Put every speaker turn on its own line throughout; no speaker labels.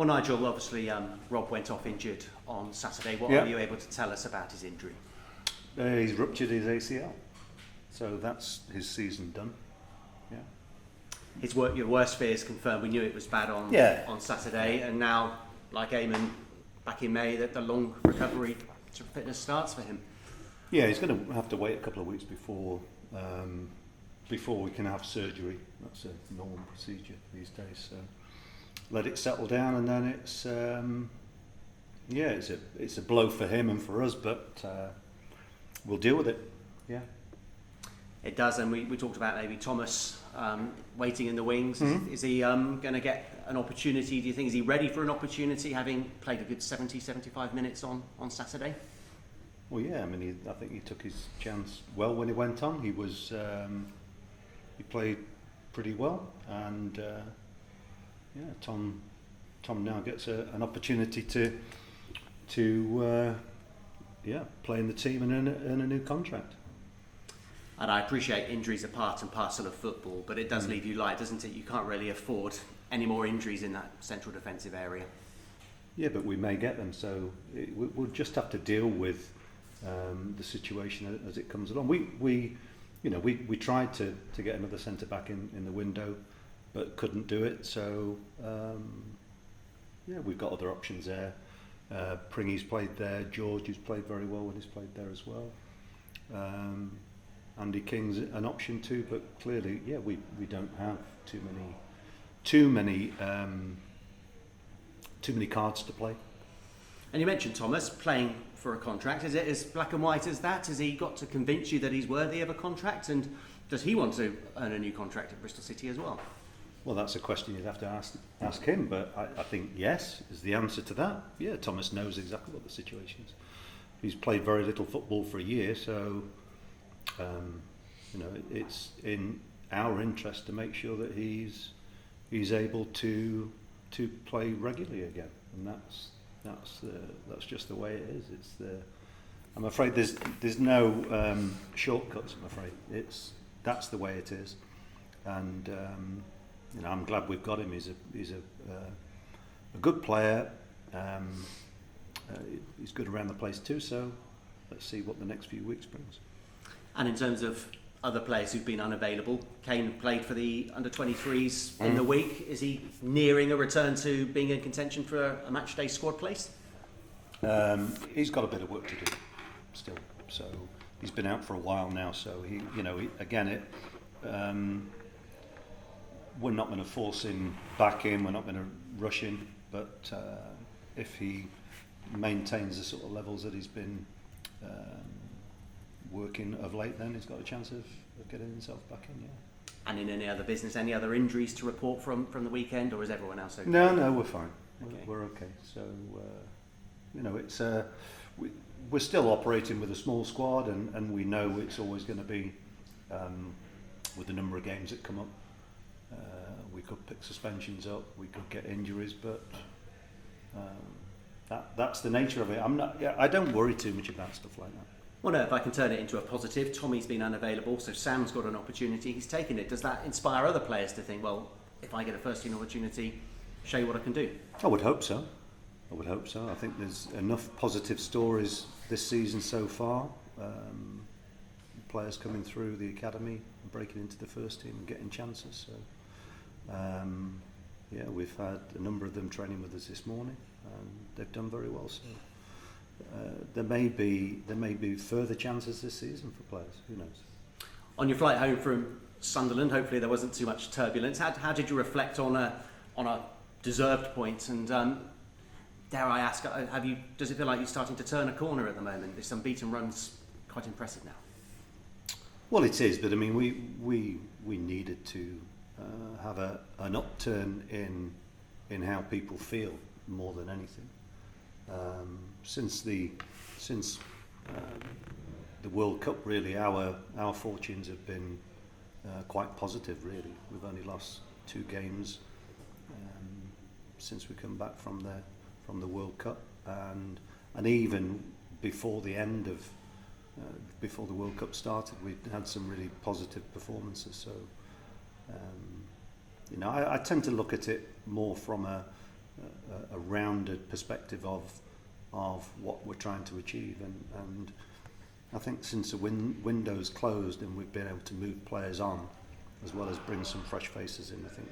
Well, Nigel, obviously Rob went off injured on Saturday. What
Yeah.
are you able to tell us about his injury?
He's ruptured his ACL, so that's his season done. Yeah.
Your worst fears confirmed. We knew it was bad on Saturday, and now, like Eamon back in May, that the long recovery to fitness starts for him.
Yeah, he's going to have to wait a couple of weeks before we can have surgery. That's a normal procedure these days. So let it settle down, and then it's a blow for him and for us, but we'll deal with it. Yeah.
It does, and we talked about maybe Thomas waiting in the wings.
Mm-hmm.
Is he going to get an opportunity? Do you think, is he ready for an opportunity, having played a good 70-75 minutes on Saturday?
Well, yeah. I mean, I think he took his chance well when he went on. He was he played pretty well, and Tom now gets an opportunity to play in the team and earn a new contract.
And I appreciate injuries are part and parcel of football, but it does leave you light, doesn't it? You can't really afford any more injuries in that central defensive area.
Yeah, but we may get them, so we'll just have to deal with the situation as it comes along. We tried to get another centre back in the window, but couldn't do it. So we've got other options there. Pringy's played there. George, who's played very well when he's played there as well. Andy King's an option too, but clearly, we don't have too many cards to play.
And you mentioned Thomas playing for a contract. Is it as black and white as that? Has he got to convince you that he's worthy of a contract? And does he want to earn a new contract at Bristol City as well?
Well, that's a question you'd have to ask him, but I think yes is the answer to that. Yeah, Thomas knows exactly what the situation is. He's played very little football for a year, so it's in our interest to make sure that he's able to play regularly again, and that's just the way it is. I'm afraid there's no shortcuts. I'm afraid that's the way it is, and I'm glad we've got him. He's a good player. He's good around the place too. So let's see what the next few weeks brings.
And in terms of other players who've been unavailable, Kane played for the under-23s in the week. Is he nearing a return to being in contention for a matchday squad place?
He's got a bit of work to do still. So he's been out for a while now. So we're not going to force him back in. We're not going to rush him. But if he maintains the sort of levels that he's been working of late, then he's got a chance of getting himself back in. Yeah.
And in any other business, any other injuries to report from the weekend, or is everyone else okay?
No, we're fine.
Okay.
We're okay. So it's we're still operating with a small squad, and we know it's always going to be with the number of games that come up. We could pick suspensions up, we could get injuries, but that's the nature of it. I don't worry too much about stuff like that.
Well, no, if I can turn it into a positive, Tommy's been unavailable, so Sam's got an opportunity, he's taken it. Does that inspire other players to think, well, if I get a first-team opportunity, show you what I can do?
I would hope so. I think there's enough positive stories this season so far. Players coming through the academy, breaking into the first team and getting chances. So, we've had a number of them training with us this morning, and they've done very well. So. There may be further chances this season for players. Who knows?
On your flight home from Sunderland, hopefully there wasn't too much turbulence. How did you reflect on a deserved point? And dare I ask, does it feel like you're starting to turn a corner at the moment? This unbeaten run's quite impressive now.
Well, it is, but I mean, we needed to have an upturn in how people feel more than anything. Since the World Cup, really, our fortunes have been quite positive. Really, we've only lost 2 games since we come back from the World Cup, and even before the end of before the World Cup started, we had some really positive performances. So, I tend to look at it more from a rounded perspective of what we're trying to achieve, and I think since the window's closed and we've been able to move players on as well as bring some fresh faces in, I think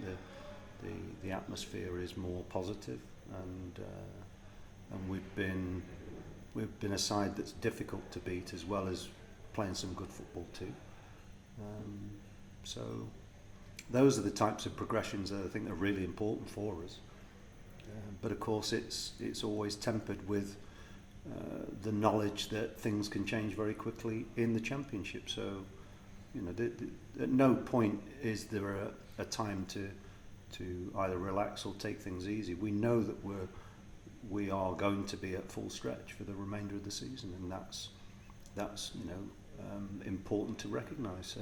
the atmosphere is more positive, and we've been a side that's difficult to beat as well as playing some good football too. So those are the types of progressions that I think are really important for us. But of course it's always tempered with the knowledge that things can change very quickly in the Championship. So, you know, at no point is there a time to either relax or take things easy. We know that we are going to be at full stretch for the remainder of the season, and that's you know, important to recognise. So,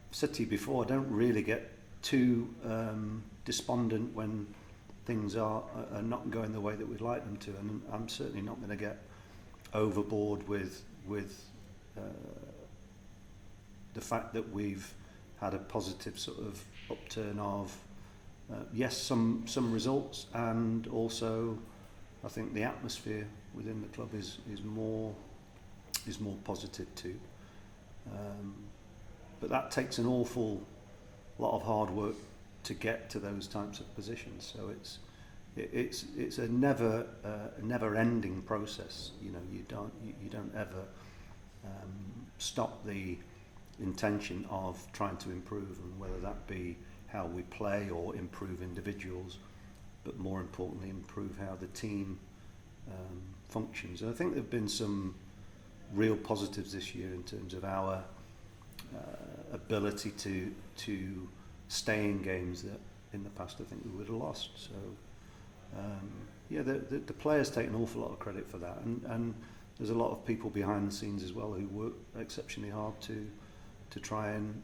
I've said to you before, I don't really get too despondent when things are not going the way that we'd like them to, and I'm certainly not going to get overboard with the fact that we've had a positive sort of upturn of yes, some results, and also I think the atmosphere within the club is more positive too. But that takes an awful lot of hard work to get to those types of positions. So it's a never-ending process. You know, you don't ever stop the intention of trying to improve, and whether that be how we play or improve individuals, but more importantly improve how the team functions. And I think there have been some real positives this year in terms of our ability to stay in games that in the past I think we would have lost. So yeah, the players take an awful lot of credit for that, and there's a lot of people behind the scenes as well who work exceptionally hard to try and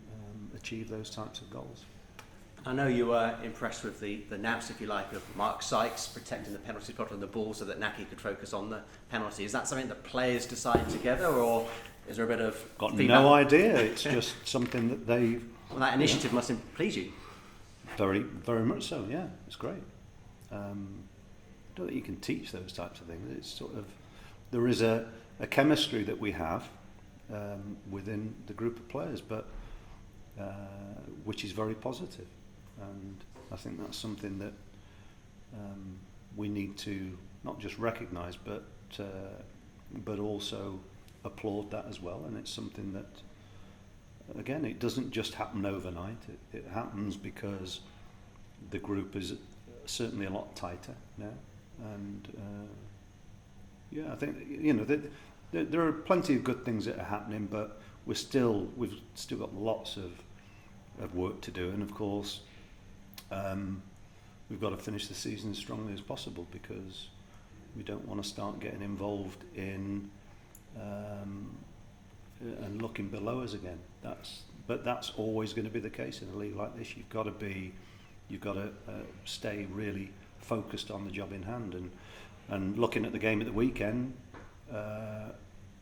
achieve those types of goals.
I know you were impressed with the nous, if you like, of Mark Sykes protecting the penalty spot on the ball so that Naki could focus on the penalty. Is that something that players decide together, or is there a bit of
Got
feedback?
no idea. It's just something that they...
Well, that initiative must please you.
Very, very much so, yeah. It's great. I don't think you can teach those types of things. It's sort of... There is a chemistry that we have within the group of players, but which is very positive. And I think that's something that we need to not just recognise, but also applaud that as well. And it's something that, again, it doesn't just happen overnight. It happens because the group is certainly a lot tighter now. And yeah, I think, you know, there are plenty of good things that are happening, but we've still got lots of work to do. And of course, we've got to finish the season as strongly as possible, because we don't want to start getting involved in and looking below us again. But that's always going to be the case in a league like this. You've got to stay really focused on the job in hand, and looking at the game at the weekend,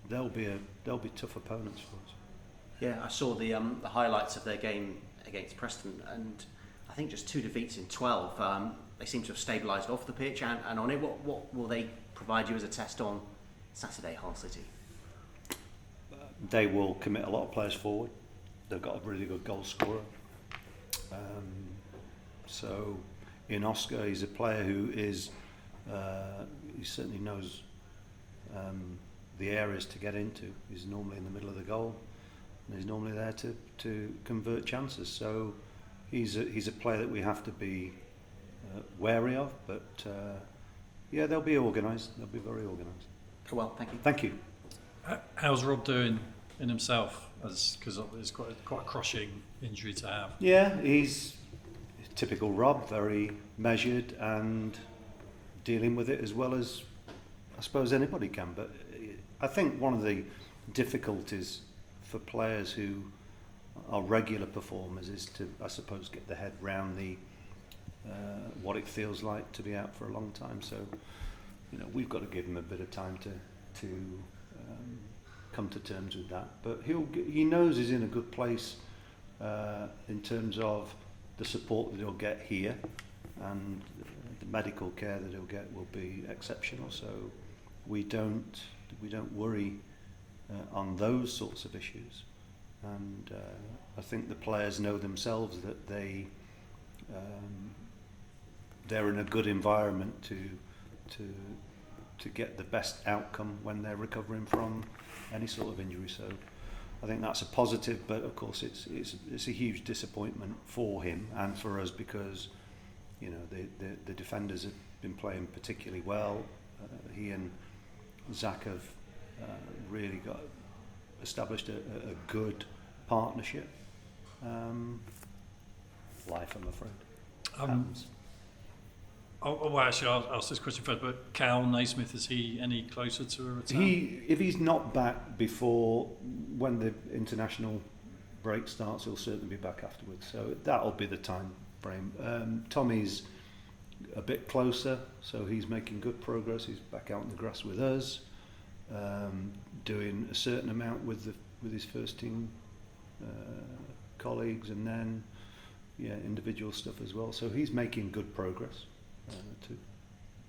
they'll be tough opponents for us.
Yeah, I saw the highlights of their game against Preston, and I think just 2 defeats in 12. They seem to have stabilised off the pitch and on it. What will they provide you as a test on Saturday, Hull City?
They will commit a lot of players forward. They've got a really good goal scorer. So in Oscar, he's a player who is he certainly knows the areas to get into. He's normally in the middle of the goal, and he's normally there to convert chances. So he's a player that we have to be wary of. But yeah, they'll be organised. They'll be very organised.
Well, thank you.
Thank you.
How's Rob doing in himself? Because it's quite a crushing injury to have.
Yeah, he's typical Rob, very measured and dealing with it as well as I suppose anybody can. But I think one of the difficulties for players who are regular performers is to, I suppose, get the head round the what it feels like to be out for a long time. So, you know, we've got to give him a bit of time to come to terms with that. But he knows he's in a good place in terms of the support that he'll get here, and the medical care that he'll get will be exceptional. So we don't worry on those sorts of issues. And I think the players know themselves that they're in a good environment to get the best outcome when they're recovering from any sort of injury. So I think that's a positive, but of course it's a huge disappointment for him and for us, because the defenders have been playing particularly well. He and Zach have really got established a good partnership. Life, I'm afraid. Happens.
Well, actually, I'll ask this question first, but Cal Naismith, is he any closer to a return?
If he's not back before when the international break starts, he'll certainly be back afterwards. So that'll be the time frame. Tommy's a bit closer, so he's making good progress. He's back out in the grass with us, doing a certain amount with his first team colleagues, and then individual stuff as well. So he's making good progress too.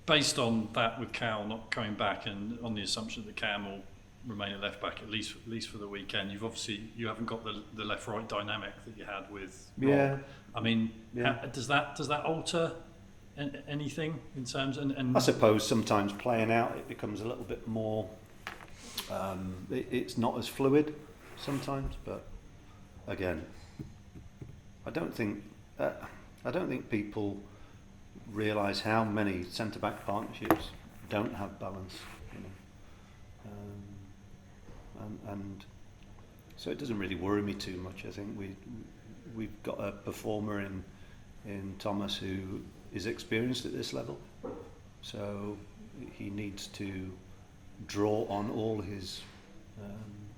Based on that, with Cal not coming back, and on the assumption that Cam will remain at left back at least for the weekend, you haven't got the left right dynamic that you had with Rob.
Yeah.
I mean, does that alter anything in terms and
I suppose sometimes playing out it becomes a little bit more. It's not as fluid sometimes, but again, I don't think people realise how many centre-back partnerships don't have balance, and so it doesn't really worry me too much. I think we've got a performer in Thomas who is experienced at this level, so he needs to draw on all his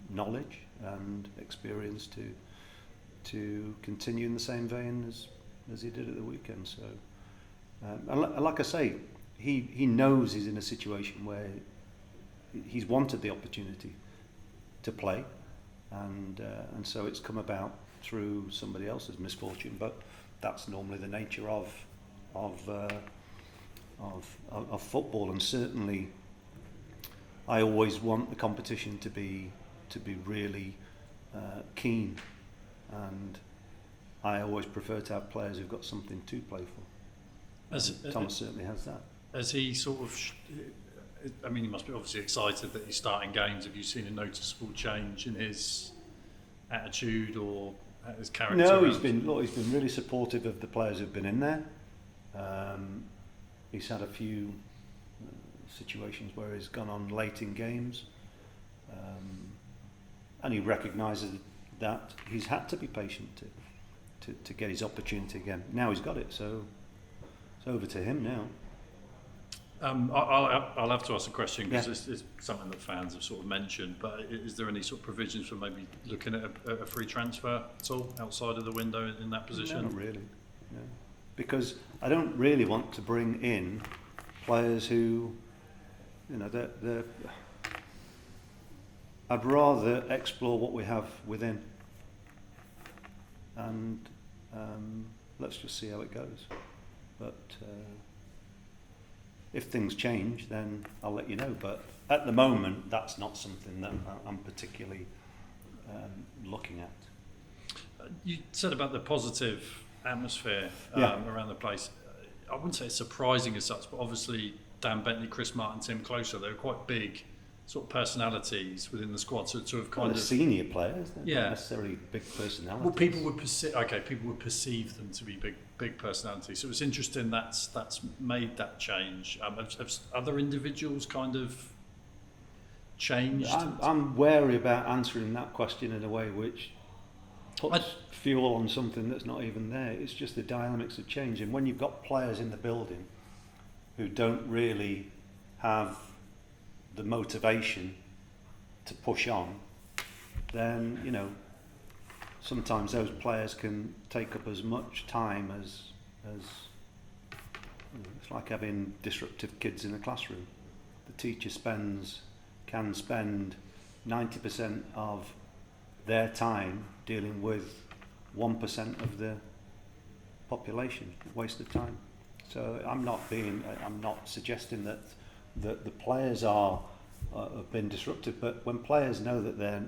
knowledge and experience to continue in the same vein as he did at the weekend. So, and like I say, he knows he's in a situation where he's wanted the opportunity to play, and so it's come about through somebody else's misfortune. But that's normally the nature of football, and certainly I always want the competition to be really keen, and I always prefer to have players who've got something to play for. Thomas certainly has that.
As he sort of, I mean, he must be obviously excited that he's starting games. Have you seen a noticeable change in his attitude or his character?
No, he's been really supportive of the players who've been in there. He's had a few situations where he's gone on late in games, and he recognises that he's had to be patient to get his opportunity again. Now he's got it, so it's over to him now.
I'll have to ask a question, because it's something that fans have sort of mentioned, but is there any sort of provisions for maybe looking at a free transfer at all outside of the window in that position?
No, not really. No. Because I don't really want to bring in players who, I'd rather explore what we have within, and let's just see how it goes. But if things change, then I'll let you know. But at the moment, that's not something that I'm particularly looking at.
You said about the positive atmosphere around the place. I wouldn't say it's surprising as such, but obviously Dan Bentley, Chris Martin, Tim Closer, they were quite big sort of personalities within the squad, so to have kind of
senior players, they're not necessarily big personalities.
Well, people would perceive them to be big personalities. So it's interesting that's made that change. Have other individuals kind of changed?
I'm wary about answering that question in a way which puts fuel on something that's not even there. It's just the dynamics have changed, and when you've got players in the building who don't really have the motivation to push on, then sometimes those players can take up as much time as it's like having disruptive kids in a classroom. The teacher can spend 90% of their time dealing with 1% of the population. Waste of time. So I'm not suggesting that the players have been disrupted, but when players know that they're,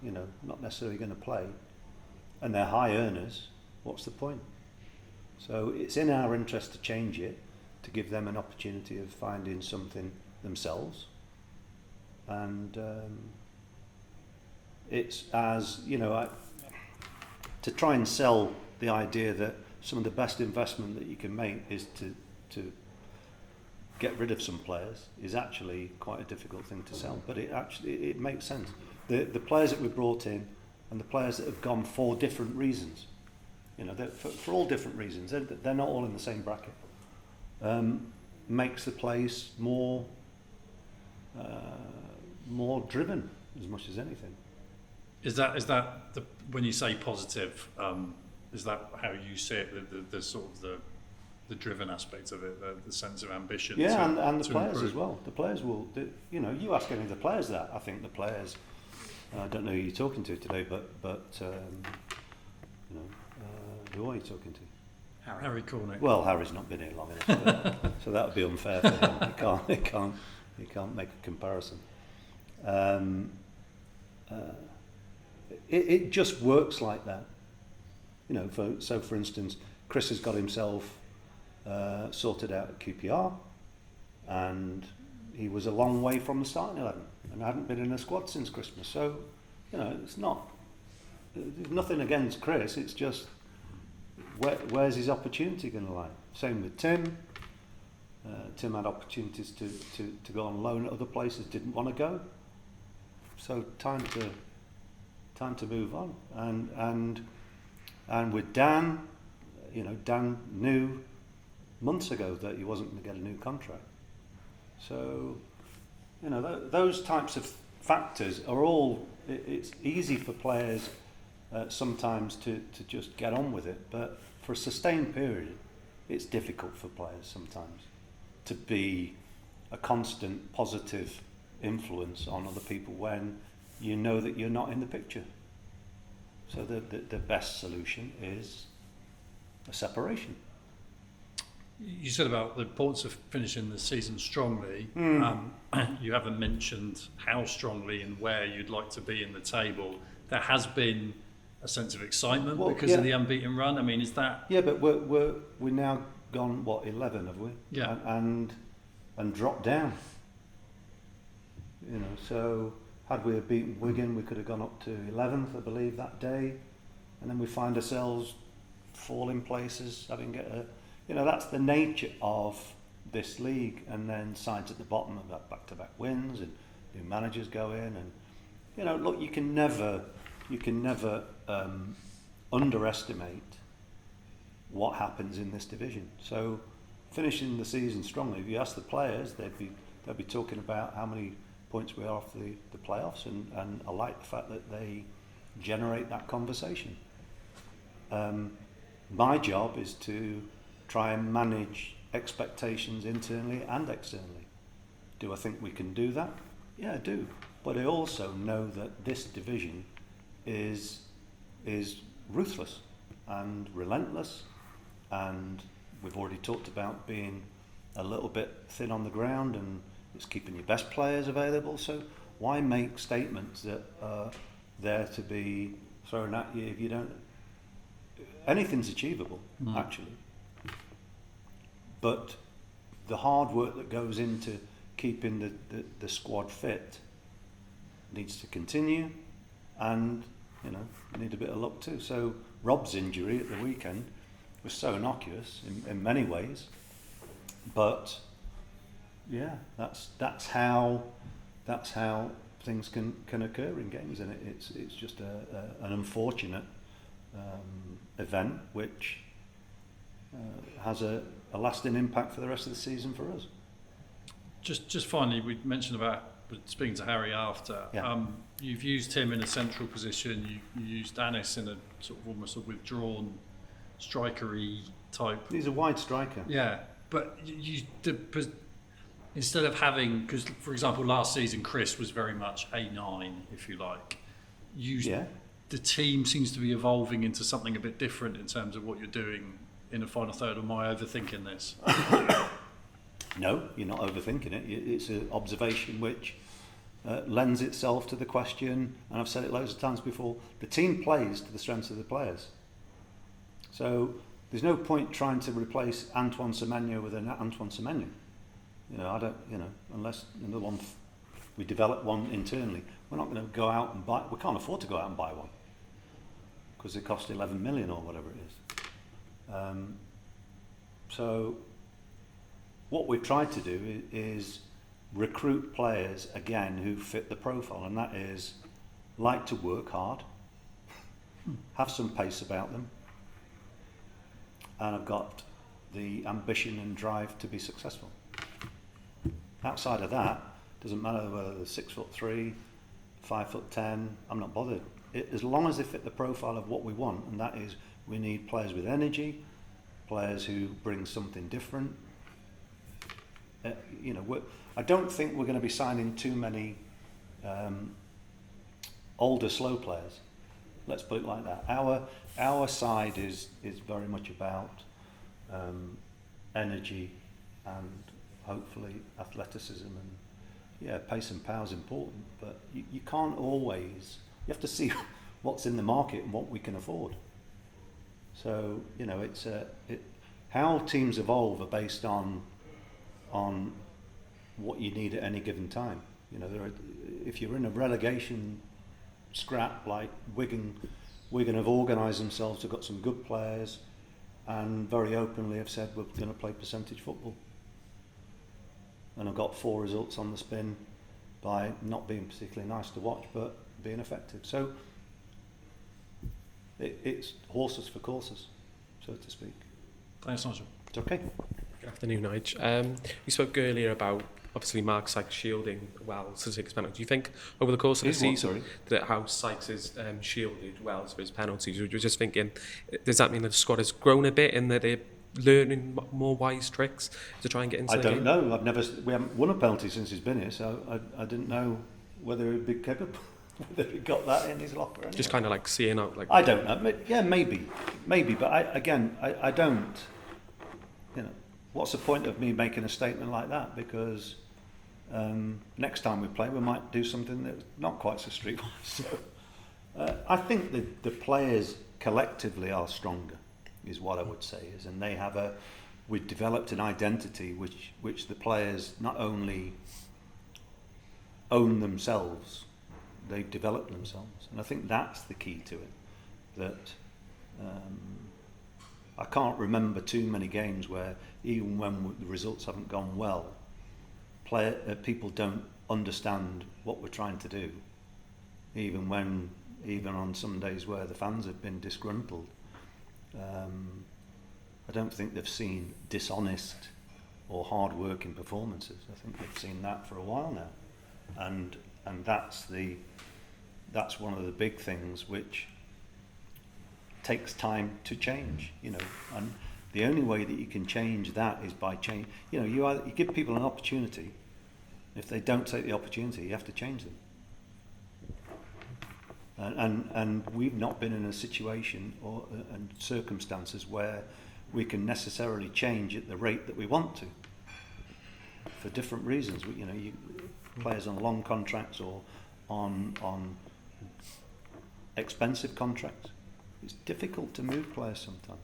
not necessarily going to play, and they're high earners, what's the point? So it's in our interest to change it, to give them an opportunity of finding something themselves, and it's as to try and sell the idea that some of the best investment that you can make is to get rid of some players is actually quite a difficult thing to sell, but it makes sense. The players that we brought in and the players that have gone for different reasons, for all different reasons, they're not all in the same bracket, makes the place more driven as much as anything.
Is that when you say positive? Is that how you see it? The sort of the driven aspect of it, the sense of ambition.
Yeah, and the players
improve.
as well. The players will. You ask any of the players that. I think the players. I don't know who you're talking to today, but who are you talking to?
Harry Cornick.
Well, Harry's not been here long enough, so that would be unfair for him. He can't make a comparison. It just works like that. For instance, Chris has got himself sorted out at QPR, and he was a long way from the starting 11 and hadn't been in a squad since Christmas. So, it's not. There's nothing against Chris. It's just where's his opportunity going to lie? Same with Tim. Tim had opportunities to go on loan at other places, didn't want to go. So time to move on. And with Dan, Dan knew months ago that he wasn't going to get a new contract. So, those types of factors are all. It's easy for players sometimes to just get on with it, but for a sustained period, it's difficult for players sometimes to be a constant positive influence on other people when you know that you're not in the picture. So the best solution is a separation.
You said about the importance of finishing the season strongly. You haven't mentioned how strongly and where you'd like to be in the table. There has been a sense of excitement because of the unbeaten run. I mean, is that?
Yeah, but we're now gone 11, have we?
Yeah.
And dropped down. So had we beaten Wigan, we could have gone up to 11th, I believe, that day, and then we find ourselves falling places, having get a. That's the nature of this league, and then sides at the bottom have got back-to-back wins, and new managers go in, and look, you can never underestimate what happens in this division. So, finishing the season strongly, if you ask the players, they'll be talking about how many points we are off the playoffs, and I like the fact that they generate that conversation. My job is to try and manage expectations internally and externally. Do I think we can do that? Yeah, I do. But I also know that this division is ruthless and relentless, and we've already talked about being a little bit thin on the ground, and it's keeping your best players available. So why make statements that are there to be thrown at you if you don't? Anything's achievable, actually. But the hard work that goes into keeping the squad fit needs to continue, and you need a bit of luck too. So Rob's injury at the weekend was so innocuous in many ways, but yeah, that's how things can occur in games, and it's just an unfortunate event which has a lasting impact for the rest of the season for us.
Just finally, we mentioned about speaking to Harry after.
Yeah.
You've used him in a central position. You used Anis in a sort of almost a withdrawn, strikery type.
He's a wide striker.
Yeah, but instead of having, because for example, last season Chris was very much a 9, if you like. The team seems to be evolving into something a bit different in terms of what you're doing in the final third, or am I overthinking this?
No, you're not overthinking it. It's an observation which lends itself to the question, and I've said it loads of times before, the team plays to the strengths of the players. So there's no point trying to replace Antoine Semenyo with an Antoine Semenyo. Unless another one, we develop one internally. We're not going to go out and buy, we can't afford to go out and buy one because it cost 11 million or whatever it is. So what we've tried to do is recruit players again who fit the profile, and that is like to work hard, have some pace about them, and have got the ambition and drive to be successful. Outside of that, doesn't matter whether they're 6'3", 5'10", I'm not bothered. As long as they fit the profile of what we want, and that is we need players with energy, players who bring something different. I don't think we're going to be signing too many older, slow players. Let's put it like that. Our side is very much about energy and hopefully athleticism, and pace and power is important. But you can't always. You have to see what's in the market and what we can afford. So it's how teams evolve are based on what you need at any given time. If you're in a relegation scrap like Wigan have organised themselves, have got some good players, and very openly have said we're going to play percentage football. And I've got 4 results on the spin by not being particularly nice to watch, but being effective. So it's horses for courses, so to speak.
Thanks, Nigel.
It's okay.
Good afternoon, Nigel. We spoke earlier about obviously Mark Sykes shielding Wells to take his penalty. Do you think over the course of the season that how Sykes has shielded Wells for his penalties? We were just thinking, does that mean that the squad has grown a bit and that they're learning more wise tricks to try and get into the game?
I don't know. We haven't won a penalty since he's been here, so I didn't know whether he'd be capable, whether he got that in his locker. Anyway.
Just kind of like seeing out. Like
I don't know. Yeah, maybe. But I don't. What's the point of me making a statement like that? Because next time we play, we might do something that's not quite so streetwise. So I think the players collectively are stronger, is what I would say. And they have we've developed an identity which the players not only own themselves, they've developed themselves. And I think that's the key to it. That I can't remember too many games where, even when the results haven't gone well, people don't understand what we're trying to do. Even on some days where the fans have been disgruntled, I don't think they've seen dishonest or hard-working performances. I think they've seen that for a while now, and that's one of the big things which takes time to change, and the only way that you can change that is by change. You give people an opportunity. If they don't take the opportunity, you have to change them. And we've not been in a situation and circumstances where we can necessarily change at the rate that we want to, for different reasons. Players on long contracts or on expensive contracts. It's difficult to move players sometimes.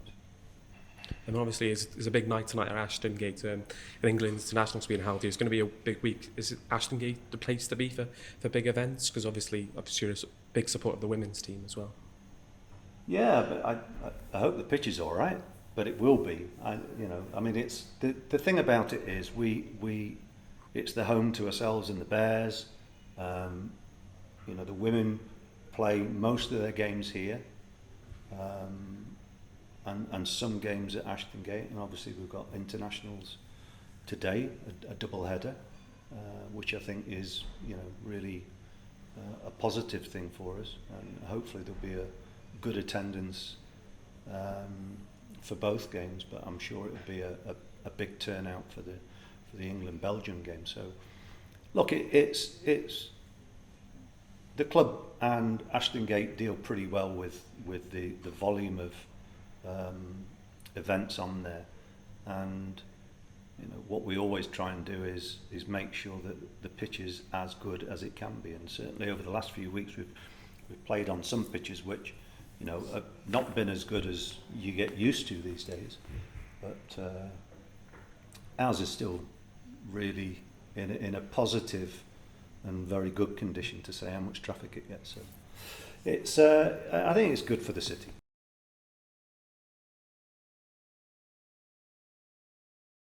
And obviously, it's a big night tonight at Ashton Gate. In England, internationals being held here. It's going to be a big week. Is Ashton Gate the place to be for big events? Because obviously, you're a big support of the women's team as well.
Yeah, but I hope the pitch is all right. But it will be. It's the thing about it is it's the home to ourselves and the Bears. The women play most of their games here. And some games at Ashton Gate, and obviously we've got internationals today, a double header, which I think is really a positive thing for us, and hopefully there'll be a good attendance for both games. But I'm sure it'll be a big turnout for the England-Belgium game. So, look, it's the club and Ashton Gate deal pretty well with the volume of events on there, and what we always try and do is make sure that the pitch is as good as it can be. And certainly over the last few weeks we've played on some pitches which have not been as good as you get used to these days, but ours is still really in a positive and very good condition, to say how much traffic it gets. So it's I think it's good for the city.